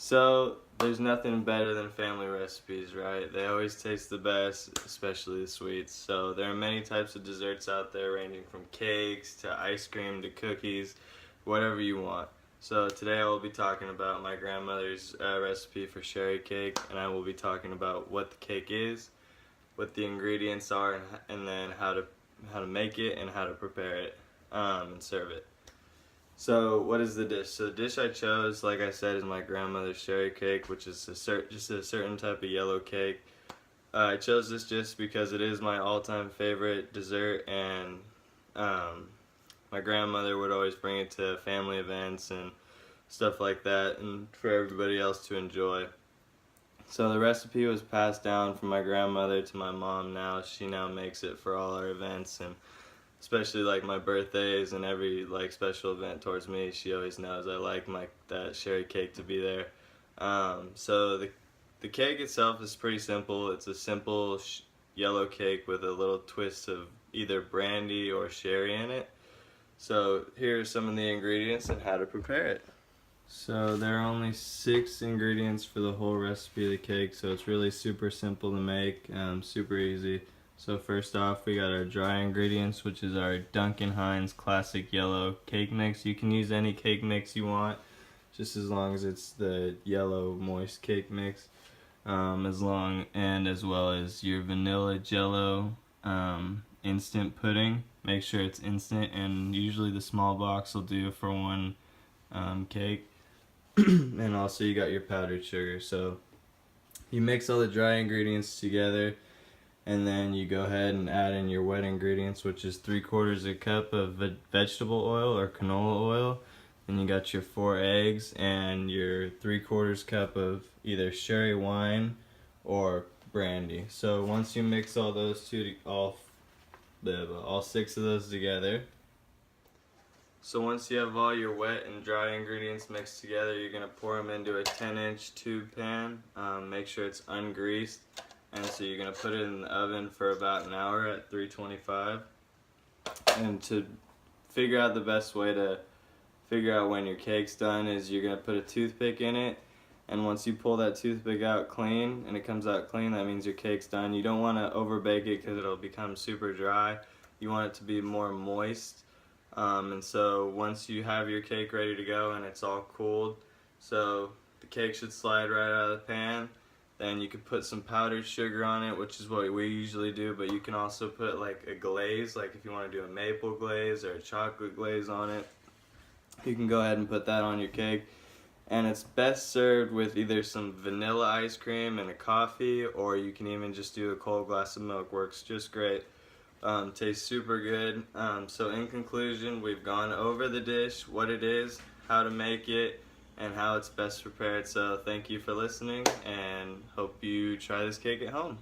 So there's nothing better than family recipes, right? They always taste the best, especially the sweets. So there are many types of desserts out there, ranging from cakes to ice cream to cookies, whatever you want. So today I will be talking about my grandmother's recipe for sherry cake, and I will be talking about what the cake is, what the ingredients are, and then how to make it and how to prepare it and serve it. So what is the dish? So the dish I chose, like I said, is my grandmother's sherry cake, which is just a certain type of yellow cake. I chose this just because it is my all-time favorite dessert, and um, my grandmother would always bring it to family events and stuff like that, and for everybody else to enjoy. So the recipe was passed down from my grandmother to my mom. She now makes it for all our events, and especially like my birthdays and every like special event towards me, she always knows I like that sherry cake to be there. So the cake itself is pretty simple. It's a simple yellow cake with a little twist of either brandy or sherry in it. So here are some of the ingredients and how to prepare it. So there are only 6 ingredients for the whole recipe of the cake, so it's really super simple to make, super easy. So first off, we got our dry ingredients, which is our Duncan Hines Classic Yellow Cake Mix. You can use any cake mix you want, just as long as it's the yellow moist cake mix. As well as your vanilla Jello instant pudding. Make sure it's instant, and usually the small box will do for one cake. And also you got your powdered sugar. So you mix all the dry ingredients together, and then you go ahead and add in your wet ingredients, which is 3/4 a cup of vegetable oil or canola oil. Then you got your 4 eggs and your 3/4 cup of either sherry wine or brandy. So once you mix all those all 6 of those together. So once you have all your wet and dry ingredients mixed together, you're going to pour them into a 10-inch tube pan. Make sure it's ungreased. And so you're going to put it in the oven for about an hour at 325. And to figure out the best way to figure out when your cake's done is you're going to put a toothpick in it. And once you pull that toothpick out clean and it comes out clean, that means your cake's done. You don't want to overbake it because it'll become super dry. You want it to be more moist. And so once you have your cake ready to go and it's all cooled, so the cake should slide right out of the pan. Then you could put some powdered sugar on it, which is what we usually do, but you can also put like a glaze, like if you want to do a maple glaze or a chocolate glaze on it, you can go ahead and put that on your cake. And it's best served with either some vanilla ice cream and a coffee, or you can even just do a cold glass of milk. Works just great. Tastes super good. So in conclusion, we've gone over the dish, what it is, how to make it, and how it's best prepared. So thank you for listening, and hope you try this cake at home.